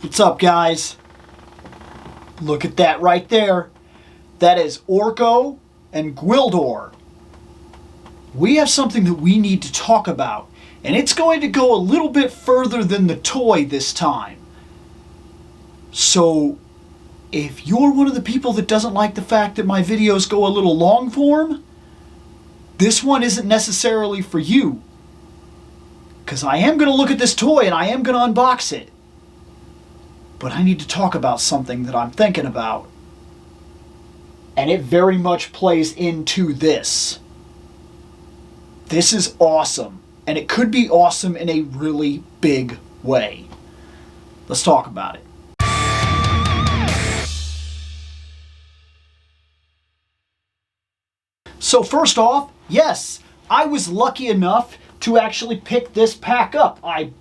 What's up, guys? Look at that right there. That is Orko and Gwildor. We have something that we need to talk about, and it's going to go a little bit further than the toy this time. So, if you're one of the people that doesn't like the fact that my videos go a little long form, this one isn't necessarily for you. Because I am going to look at this toy and I am going to unbox it. But I need to talk about something that I'm thinking about. And it very much plays into this. This is awesome. And it could be awesome in a really big way. Let's talk about it. So first off, yes, I was lucky enough to actually pick this pack up. I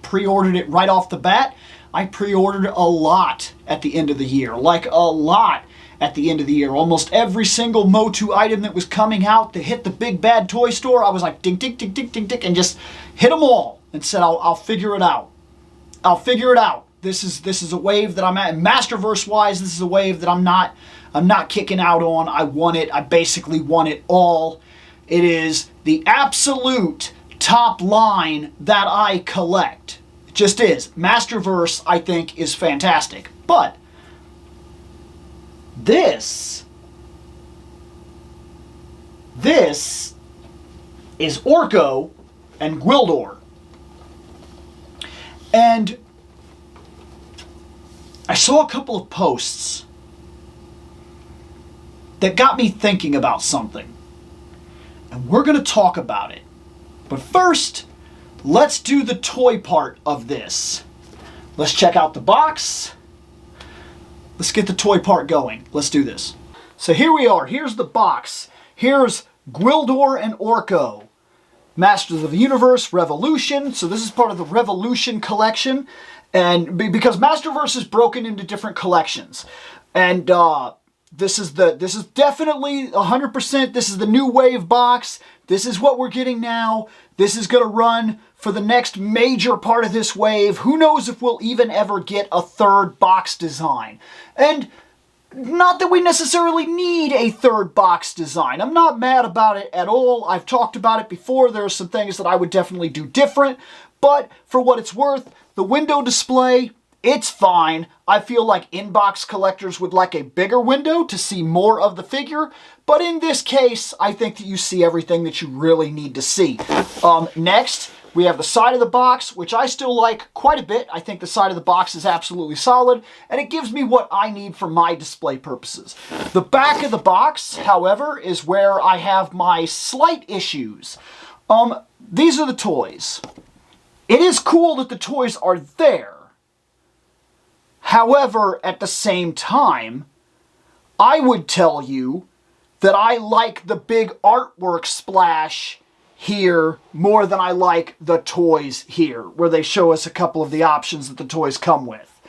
pre-ordered it right off the bat. I pre-ordered a lot at the end of the year, like a lot at the end of the year. Almost every single Motu item that was coming out to hit the big bad toy store, I was like ding, ding, ding, ding, ding, ding, and just hit them all and said, I'll figure it out. I'll figure it out. This is a wave that I'm at. Masterverse wise, this is a wave that I'm not kicking out on. I want it. I basically want it all. It is the absolute top line that I collect. It just is. Masterverse, I think, is fantastic. But this is Orko and Gwildor. And I saw a couple of posts that got me thinking about something. And we're going to talk about it. But first, let's do the toy part of this. Let's check out the box. Let's get the toy part going. Let's do this. So here we are. Here's the box. Here's Gwildor and Orko. Masters of the Universe, Revolution. So this is part of the Revolution collection. And because Masterverse is broken into different collections. And this is definitely 100%. This is the new wave box. This is what we're getting now. This is going to run for the next major part of this wave. Who knows if we'll even ever get a third box design. And not that we necessarily need a third box design. I'm not mad about it at all. I've talked about it before. There are some things that I would definitely do different. But for what it's worth, the window display, it's fine. I feel like inbox collectors would like a bigger window to see more of the figure. But in this case, I think that you see everything that you really need to see. Next, we have the side of the box, which I still like quite a bit. I think the side of the box is absolutely solid, and it gives me what I need for my display purposes. The back of the box, however, is where I have my slight issues. These are the toys. It is cool that the toys are there. However, at the same time, I would tell you that I like the big artwork splash here more than I like the toys here, where they show us a couple of the options that the toys come with.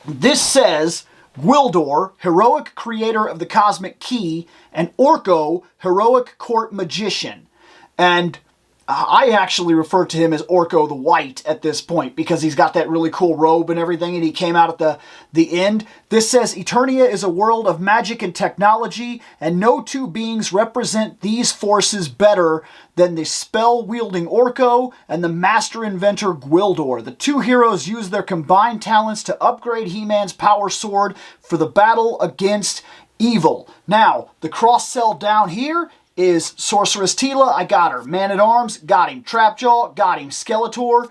This says, Gwildor, heroic creator of the cosmic key, and Orko, heroic court magician. And I actually refer to him as Orko the White at this point because he's got that really cool robe and everything, and he came out at the end. This says, Eternia is a world of magic and technology, and no two beings represent these forces better than the spell-wielding Orko and the master inventor Gwildor. The two heroes use their combined talents to upgrade He-Man's power sword for the battle against evil. Now, the cross-sell down here is Sorceress Tila, I got her. Man-at-Arms, got him. Trapjaw, got him. Skeletor,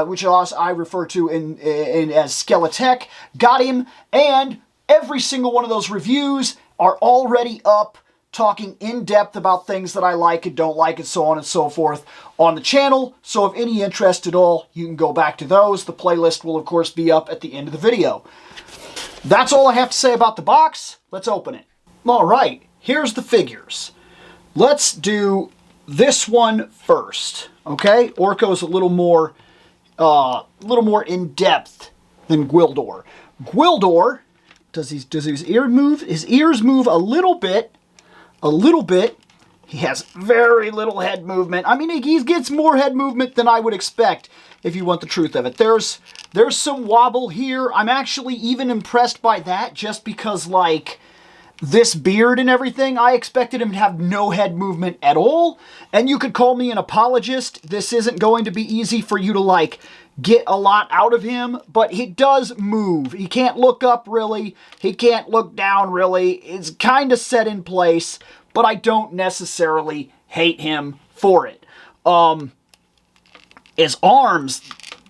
which I refer to as Skeletech, got him. And every single one of those reviews are already up, talking in depth about things that I like and don't like and so on and so forth on the channel. So if any interest at all, you can go back to those. The playlist will, of course, be up at the end of the video. That's all I have to say about the box. Let's open it. All right, here's the figures. Let's do this one first, okay? Orko's a little more in depth than Gwildor. Gwildor, does his ear move? His ears move a little bit, He has very little head movement. I mean, he gets more head movement than I would expect, if you want the truth of it. There's some wobble here. I'm actually even impressed by that, just because, like, this beard and everything, I expected him to have no head movement at all. And you could call me an apologist. This isn't going to be easy for you to, like, get a lot out of him, but he does move. He can't look up, really. He can't look down, really. It's kind of set in place, but I don't necessarily hate him for it. His arms,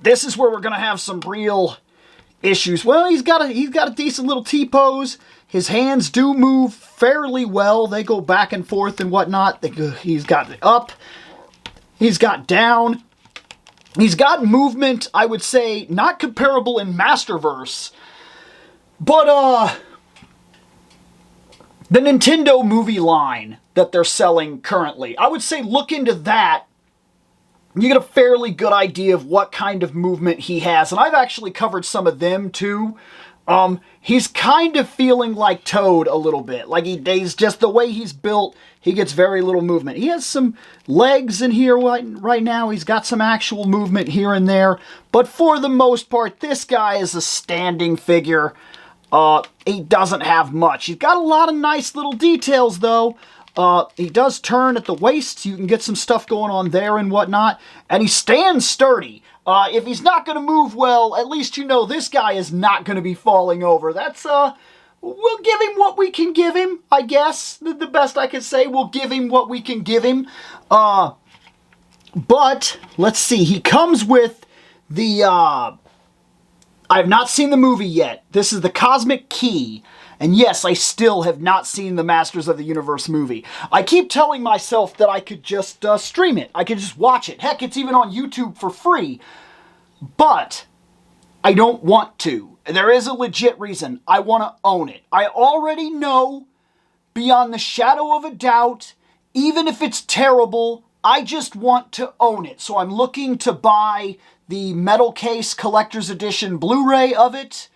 this is where we're going to have some real issues. Well, he's got a decent little T-pose. His hands do move fairly well. They go back and forth and whatnot. He's got up. He's got down. He's got movement, I would say, not comparable in Masterverse, but the Nintendo movie line that they're selling currently. I would say look into that. You get a fairly good idea of what kind of movement he has. And I've actually covered some of them too. He's kind of feeling like Toad a little bit. Like he's just the way he's built, he gets very little movement. He has some legs in here right now. He's got some actual movement here and there. But for the most part, this guy is a standing figure. He doesn't have much. He's got a lot of nice little details though. He does turn at the waist, so you can get some stuff going on there and whatnot. And he stands sturdy. If he's not going to move well, at least you know this guy is not going to be falling over. That's, we'll give him what we can give him, I guess. The best I can say, we'll give him what we can give him. But, let's see, he comes with the, I have not seen the movie yet. This is the Cosmic Key. And yes, I still have not seen the Masters of the Universe movie. I keep telling myself that I could just stream it. I could just watch it. Heck, it's even on YouTube for free. But I don't want to. There is a legit reason. I want to own it. I already know, beyond the shadow of a doubt, even if it's terrible, I just want to own it. So I'm looking to buy the metal case collector's edition Blu-ray of it.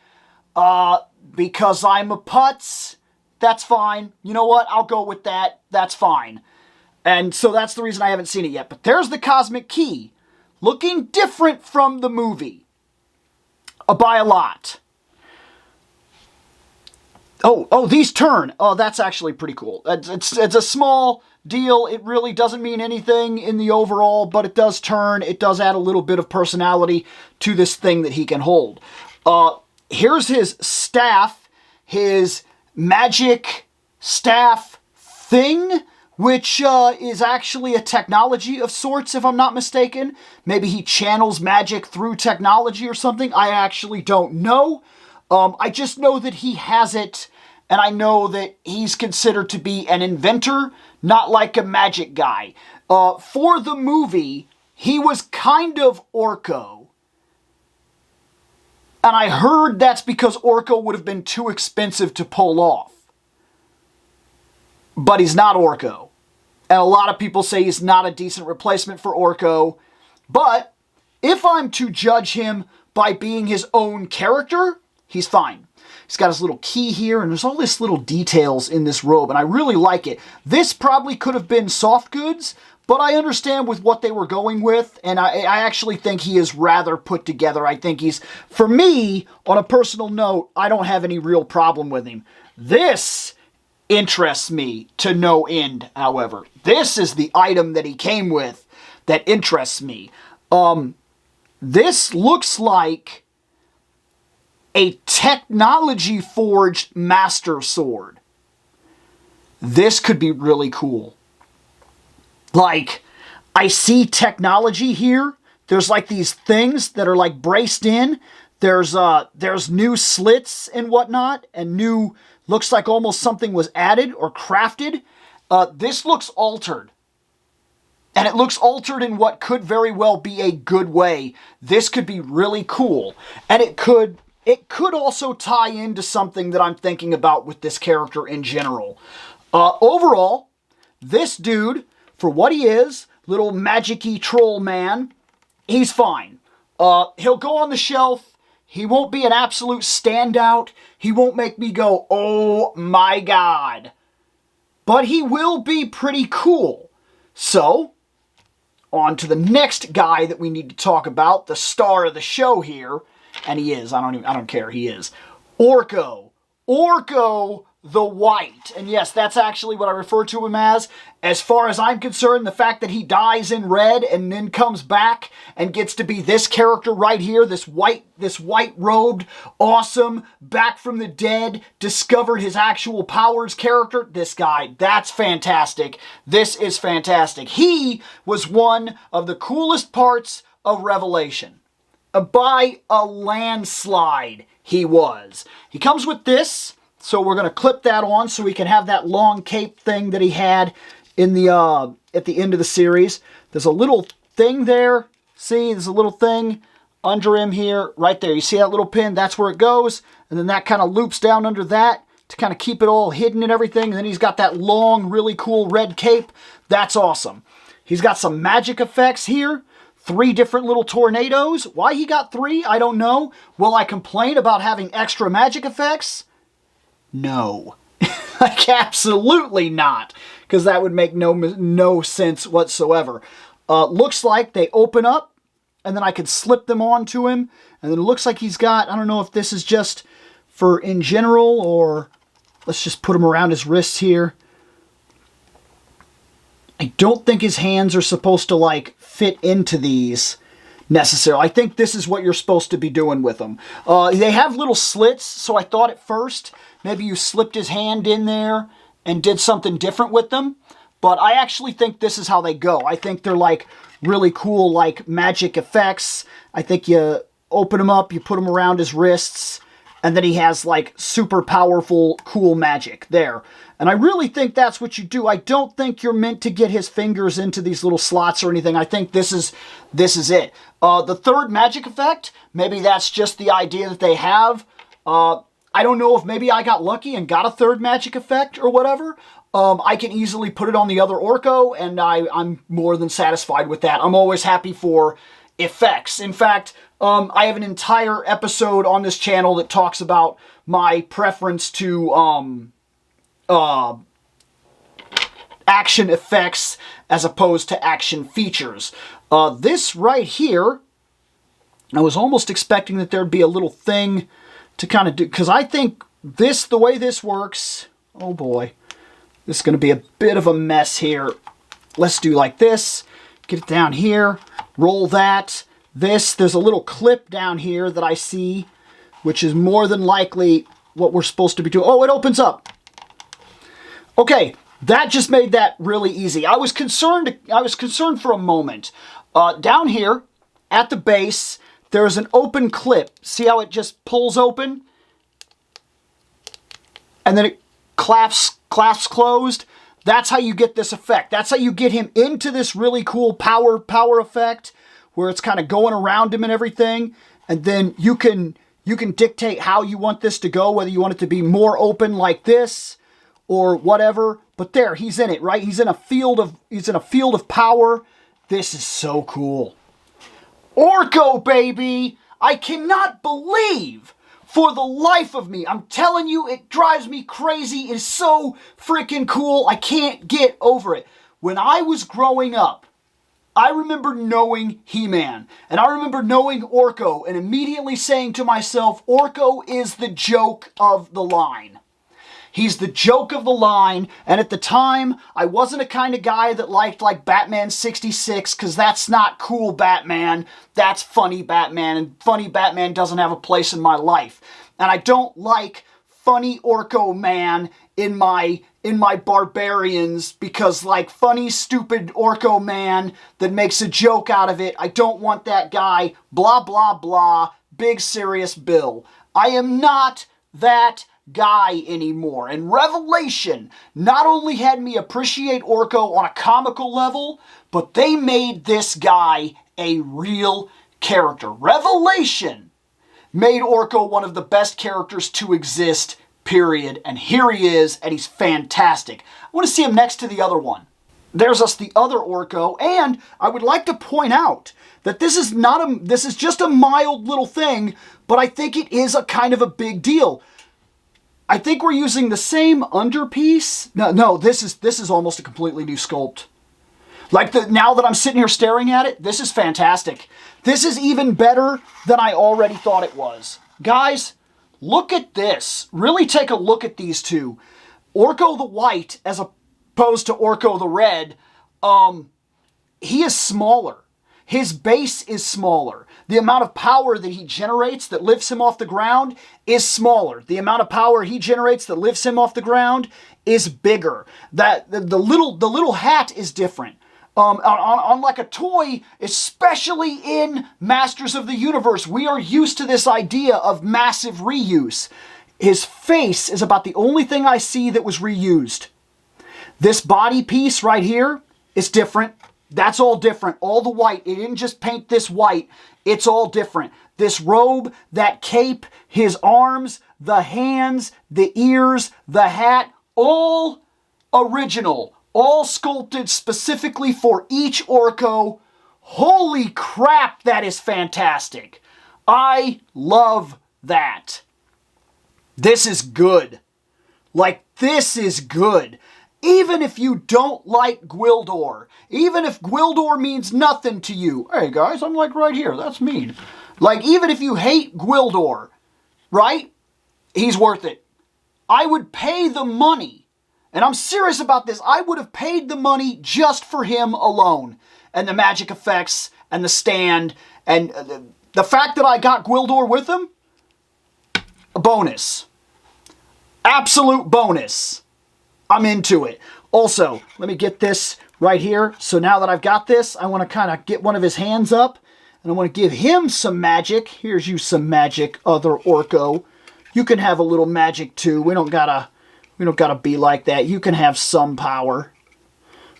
Because I'm a putz, that's fine. You know what? I'll go with that. That's fine. And so that's the reason I haven't seen it yet. But there's the Cosmic Key. Looking different from the movie. By a lot. Oh, these turn. Oh, that's actually pretty cool. It's a small deal. It really doesn't mean anything in the overall, but it does turn. It does add a little bit of personality to this thing that he can hold. Here's his staff, his magic staff thing, which is actually a technology of sorts, if I'm not mistaken. Maybe he channels magic through technology or something. I actually don't know. I just know that he has it, and I know that he's considered to be an inventor, not like a magic guy. For the movie, he was kind of Orko. And I heard that's because Orko would have been too expensive to pull off. But he's not Orko. And a lot of people say he's not a decent replacement for Orko. But if I'm to judge him by being his own character, he's fine. He's got his little key here, and there's all this little details in this robe, and I really like it. This probably could have been soft goods, but I understand with what they were going with, and I actually think he is rather put together. I think he's, for me, on a personal note, I don't have any real problem with him. This interests me to no end, however. This is the item that he came with that interests me. This looks like a technology-forged Master Sword. This could be really cool. Like, I see technology here. There's like these things that are like braced in. There's new slits and whatnot, and new, looks like almost something was added or crafted. This looks altered. And it looks altered in what could very well be a good way. This could be really cool. And it could also tie into something that I'm thinking about with this character in general. Overall, this dude, for what he is, little magic-y troll man, he's fine. He'll go on the shelf. He won't be an absolute standout. He won't make me go, oh my god. but he will be pretty cool. So, on to the next guy that we need to talk about, the star of the show here, and he is, I don't care, he is. Orko. Orko the White. And yes, that's actually what I refer to him as. As far as I'm concerned, the fact that he dies in red and then comes back and gets to be this character right here, this white-robed, awesome, back from the dead, discovered his actual powers character, this guy, that's fantastic. This is fantastic. He was one of the coolest parts of Revelation. By a landslide, he was. He comes with this. So we're going to clip that on so we can have that long cape thing that he had in the at the end of the series. There's a little thing there. See, there's a little thing under him here, right there. You see that little pin? That's where it goes. And then that kind of loops down under that to kind of keep it all hidden and everything. And then he's got that long, really cool red cape. That's awesome. He's got some magic effects here. 3 different little tornadoes. Why he got 3, I don't know. Will I complain about having extra magic effects? No. Like, absolutely not. Because that would make no sense whatsoever. Looks like they open up, and then I could slip them onto him. And then it looks like he's got, I don't know if this is just for in general, or let's just put him around his wrists here. I don't think his hands are supposed to, like, fit into these necessarily. I think this is what you're supposed to be doing with them. They have little slits, so I thought at first maybe you slipped his hand in there and did something different with them. But I actually think this is how they go. I think they're like really cool, like magic effects. I think you open them up, you put them around his wrists, and then he has like super powerful, cool magic there. And I really think that's what you do. I don't think you're meant to get his fingers into these little slots or anything. I think this is it. The third magic effect, maybe that's just the idea that they have. I don't know if maybe I got lucky and got a third magic effect or whatever. I can easily put it on the other Orko, and I'm more than satisfied with that. I'm always happy for effects. In fact, I have an entire episode on this channel that talks about my preference to action effects as opposed to action features. This right here, I was almost expecting that there'd be a little thing to kind of do, because I think this, the way this works, oh boy, this is going to be a bit of a mess here. Let's do like this, get it down here, roll that, this, there's a little clip down here that I see, which is more than likely what we're supposed to be doing. Oh, it opens up. Okay, that just made that really easy. I was concerned for a moment. Down here at the base, there's an open clip. See how it just pulls open? And then it clasps closed. That's how you get this effect. That's how you get him into this really cool power effect where it's kind of going around him and everything. And then you can dictate how you want this to go, whether you want it to be more open like this or whatever. But there, he's in it, right? He's in a field of power. This is so cool. Orko, baby! I cannot believe, for the life of me, I'm telling you, it drives me crazy. It is so freaking cool. I can't get over it. When I was growing up, I remember knowing He-Man, and I remember knowing Orko, and immediately saying to myself, Orko is the joke of the line. He's the joke of the line, and at the time, I wasn't a kind of guy that liked, like, Batman 66, because that's not cool Batman. That's funny Batman, and funny Batman doesn't have a place in my life. And I don't like funny Orko man in my Barbarians, because, like, funny, stupid Orko man that makes a joke out of it, I don't want that guy, blah, blah, blah, big serious Bill. I am not that guy anymore. And Revelation not only had me appreciate Orko on a comical level, but they made this guy a real character. Revelation made Orko one of the best characters to exist, period. And here he is, and he's fantastic. I want to see him next to the other one. There's us, the other Orko, and I would like to point out that this is just a mild little thing, but I think it is a kind of a big deal. I think we're using the same underpiece. No, this is almost a completely new sculpt. Like, now that I'm sitting here staring at it, this is fantastic. This is even better than I already thought it was. Guys, look at this. Really take a look at these two. Orko the White, as opposed to Orko the Red, he is smaller. His base is smaller. The amount of power that he generates that lifts him off the ground is smaller. The amount of power he generates that lifts him off the ground is bigger. That the little hat is different. On like a toy, especially in Masters of the Universe, we are used to this idea of massive reuse. His face is about the only thing I see that was reused. This body piece right here is different. That's all different. All the white. It didn't just paint this white. It's all different. This robe, that cape, his arms, the hands, the ears, the hat, all original. All sculpted specifically for each Orko. Holy crap, that is fantastic. I love that. This is good. Like, this is good. Even if you don't like Gwildor, even if Gwildor means nothing to you. Hey guys, I'm like right here, that's mean. Like, even if you hate Gwildor, right? He's worth it. I would pay the money, and I'm serious about this, I would have paid the money just for him alone. And the magic effects, and the stand, and the fact that I got Gwildor with him, a bonus. Absolute bonus. I'm into it. Also, let me get this right here. So now that I've got this, I want to kind of get one of his hands up, and I want to give him some magic. Here's you some magic, other Orko. You can have a little magic too. We don't gotta be like that. You can have some power.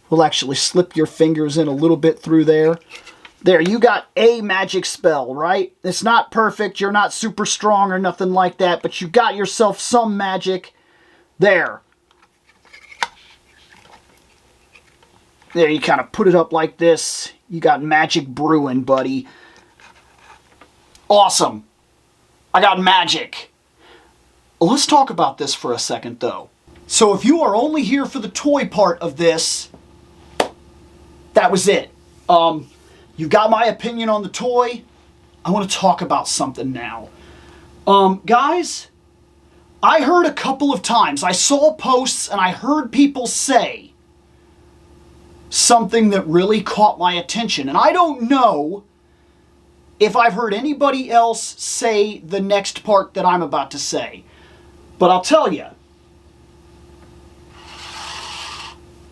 We'll actually slip your fingers in a little bit through there. There, you got a magic spell, right? It's not perfect. You're not super strong or nothing like that, but you got yourself some magic. There. There, you kind of put it up like this. You got magic brewing, buddy. Awesome. I got magic. Let's talk about this for a second, though. So if you are only here for the toy part of this, that was it. You got my opinion on the toy. I want to talk about something now. Guys, I heard a couple of times, I saw posts and I heard people say something that really caught my attention. And I don't know if I've heard anybody else say the next part that I'm about to say. But I'll tell you,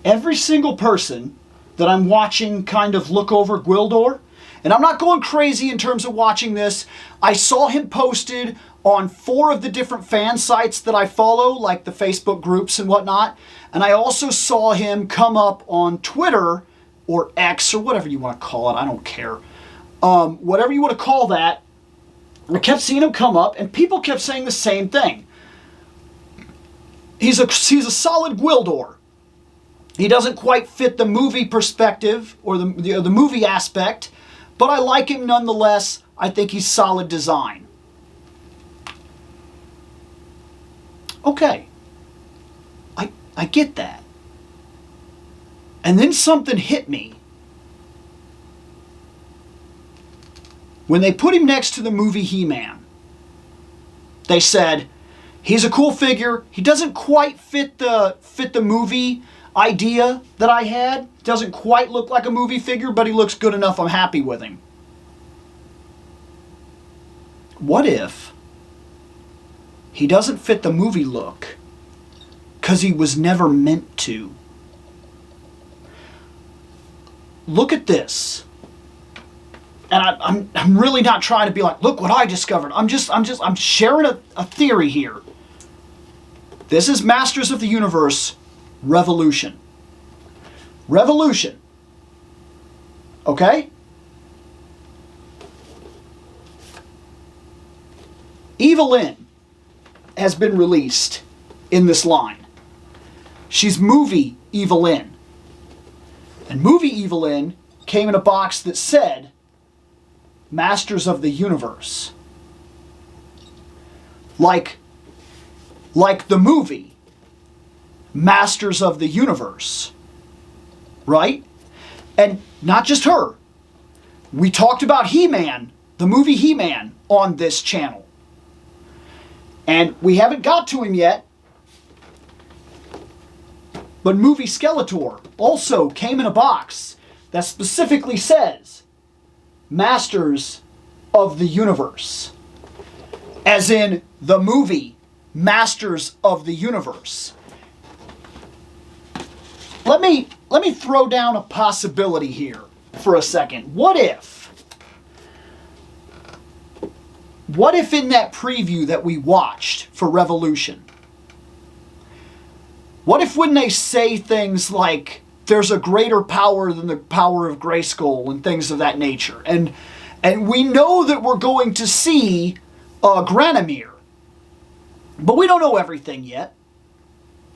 every single person that I'm watching kind of look over Gwildor, and I'm not going crazy in terms of watching this, I saw him posted on 4 of the different fan sites that I follow, like the Facebook groups and whatnot. And I also saw him come up on Twitter, or X, or whatever you want to call it. I don't care. Whatever you want to call that. I kept seeing him come up, and people kept saying the same thing. He's a solid Gwildor. He doesn't quite fit the movie perspective, or the movie aspect, but I like him nonetheless. I think he's solid design. Okay. I get that. And then something hit me. When they put him next to the movie He-Man, they said, he's a cool figure. He doesn't quite fit the movie idea that I had. Doesn't quite look like a movie figure, but he looks good enough. I'm happy with him. What if he doesn't fit the movie look because he was never meant to? Look at this. And I'm really not trying to be like, look what I discovered. I'm sharing a theory here. This is Masters of the Universe Revolution. Revolution. Okay? Evelyn has been released in this line. She's movie Evelyn. And movie Evelyn came in a box that said Masters of the Universe. Like like the movie Masters of the Universe, right? And not just her. We talked about He-Man, the movie He-Man, on this channel. And we haven't got to him yet. But movie Skeletor also came in a box that specifically says Masters of the Universe. As in the movie Masters of the Universe. Let me throw down a possibility here for a second. What if in that preview that we watched for Revolution, what if when they say things like there's a greater power than the power of Grayskull and things of that nature, and we know that we're going to see Granomir, but we don't know everything yet.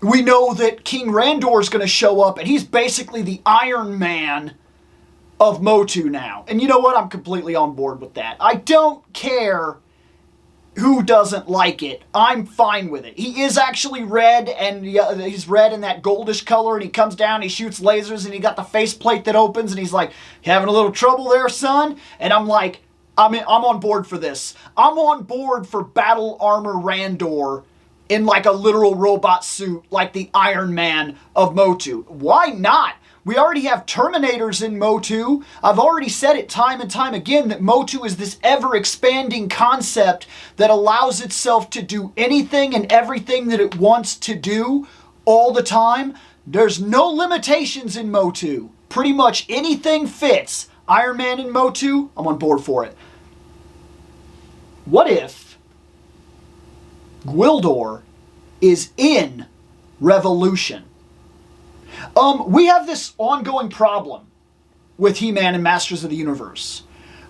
We know that King Randor is going to show up, and he's basically the Iron Man of Motu now. And you know what? I'm completely on board with that. I don't care who doesn't like it. I'm fine with it. He is actually red, and he's red in that goldish color, and he comes down, he shoots lasers, and he got the faceplate that opens, and he's like, "You having a little trouble there, son?" And I'm like, I'm on board for this. I'm on board for Battle Armor Randor in like a literal robot suit, like the Iron Man of Motu. Why not? We already have Terminators in Motu. I've already said it time and time again that Motu is this ever-expanding concept that allows itself to do anything and everything that it wants to do all the time. There's no limitations in Motu. Pretty much anything fits. Iron Man in Motu, I'm on board for it. What if Gwildor is in Revolution? We have this ongoing problem with He-Man and Masters of the Universe,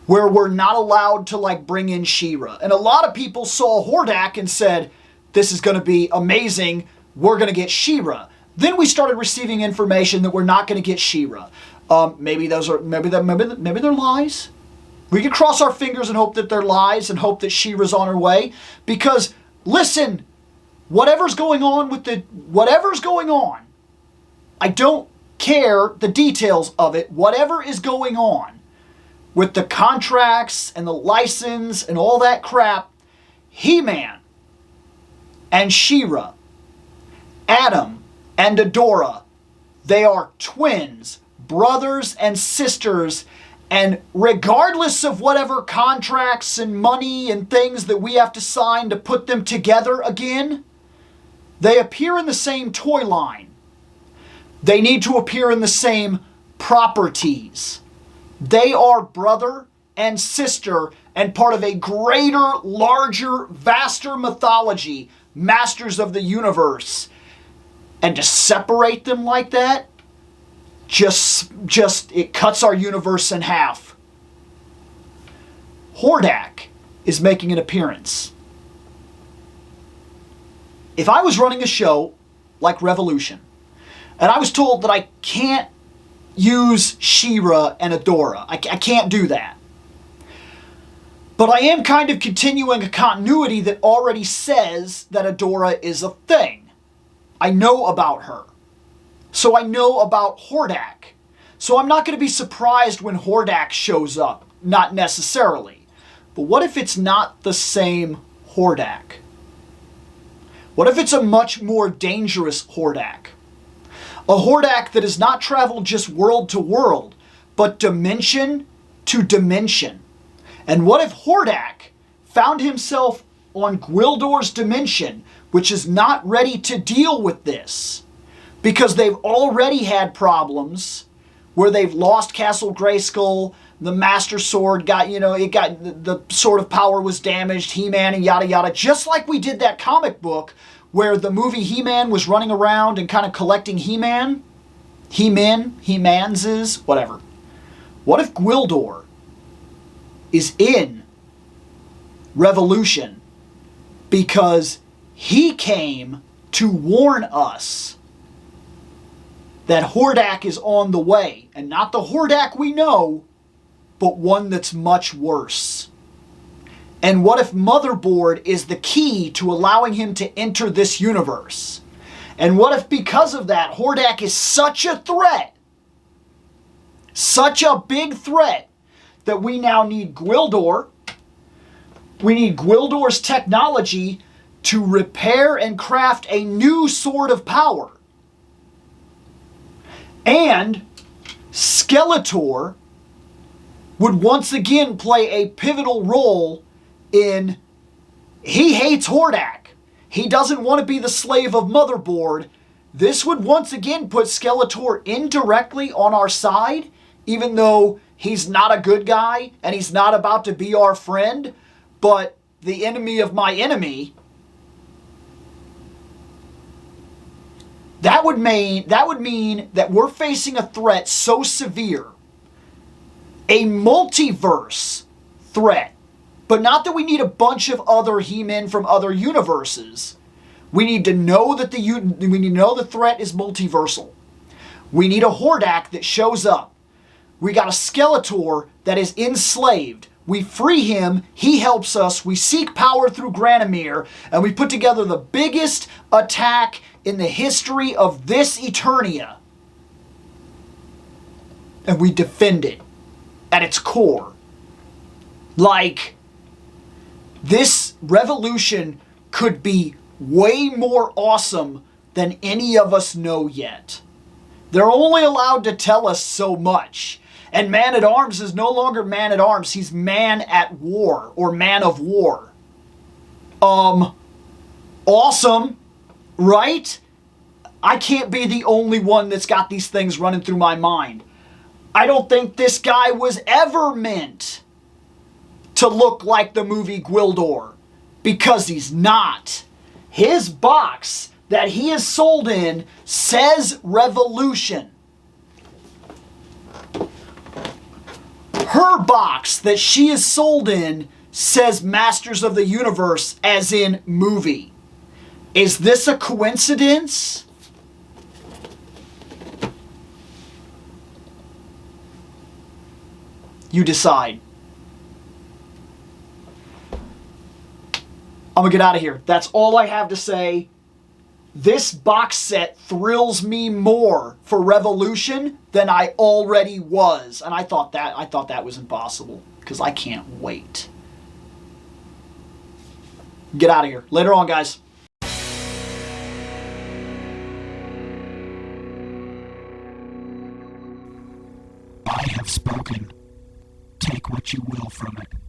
where we're not allowed to like bring in She-Ra. And a lot of people saw Hordak and said, this is going to be amazing, we're going to get She-Ra. Then we started receiving information that we're not going to get She-Ra. Maybe they're lies. We can cross our fingers and hope that they're lies and hope that She-Ra's on her way. Because, listen, whatever's going on, I don't care the details of it. Whatever is going on with the contracts and the license and all that crap, He-Man and She-Ra, Adam and Adora, they are twins, brothers and sisters, and regardless of whatever contracts and money and things that we have to sign to put them together again, they appear in the same toy line. They need to appear in the same properties. They are brother and sister and part of a greater, larger, vaster mythology, Masters of the Universe. And to separate them like that, just it cuts our universe in half. Hordak is making an appearance. If I was running a show like Revolution, and I was told that I can't use She-Ra and Adora, I can't do that. But I am kind of continuing a continuity that already says that Adora is a thing. I know about her. So I know about Hordak. So I'm not going to be surprised when Hordak shows up. Not necessarily. But what if it's not the same Hordak? What if it's a much more dangerous Hordak? A Hordak that has not traveled just world to world, but dimension to dimension. And what if Hordak found himself on Gwildor's dimension, which is not ready to deal with this? Because they've already had problems where they've lost Castle Grayskull, the Master Sword got, the Sword of Power was damaged, He-Man and yada yada, just like we did that comic book where the movie He-Man was running around and kind of collecting He-Man, He-Men, He-Manses, whatever. What if Gwildor is in Revolution because he came to warn us that Hordak is on the way, and not the Hordak we know, but one that's much worse. And what if Motherboard is the key to allowing him to enter this universe? And what if because of that, Hordak is such a threat, such a big threat, that we now need Gwildor, we need Gwildor's technology to repair and craft a new sword of power. And Skeletor would once again play a pivotal role in, he hates Hordak. He doesn't want to be the slave of Motherboard. This would once again put Skeletor indirectly on our side, even though he's not a good guy and he's not about to be our friend, but the enemy of my enemy. That would mean that we're facing a threat so severe, a multiverse threat, but not that we need a bunch of other He-Men from other universes. We need to know that the threat is multiversal. We need a Hordak that shows up. We got a Skeletor that is enslaved. We free him, he helps us, we seek power through Granomir, and we put together the biggest attack in the history of this Eternia. And we defend it at its core. Like, this revolution could be way more awesome than any of us know yet. They're only allowed to tell us so much. And Man-at-Arms is no longer Man-at-Arms. He's Man-at-War, or Man of War. Awesome, right? I can't be the only one that's got these things running through my mind. I don't think this guy was ever meant to look like the movie Gwildor, because he's not. His box that he is sold in says Revolution. Her box that she is sold in says Masters of the Universe, as in movie. Is this a coincidence? You decide. I'm gonna get out of here. That's all I have to say. This box set thrills me more for Revolution than I already was. And I thought that was impossible, because I can't wait. Get out of here. Later on, guys. I have spoken. Take what you will from it.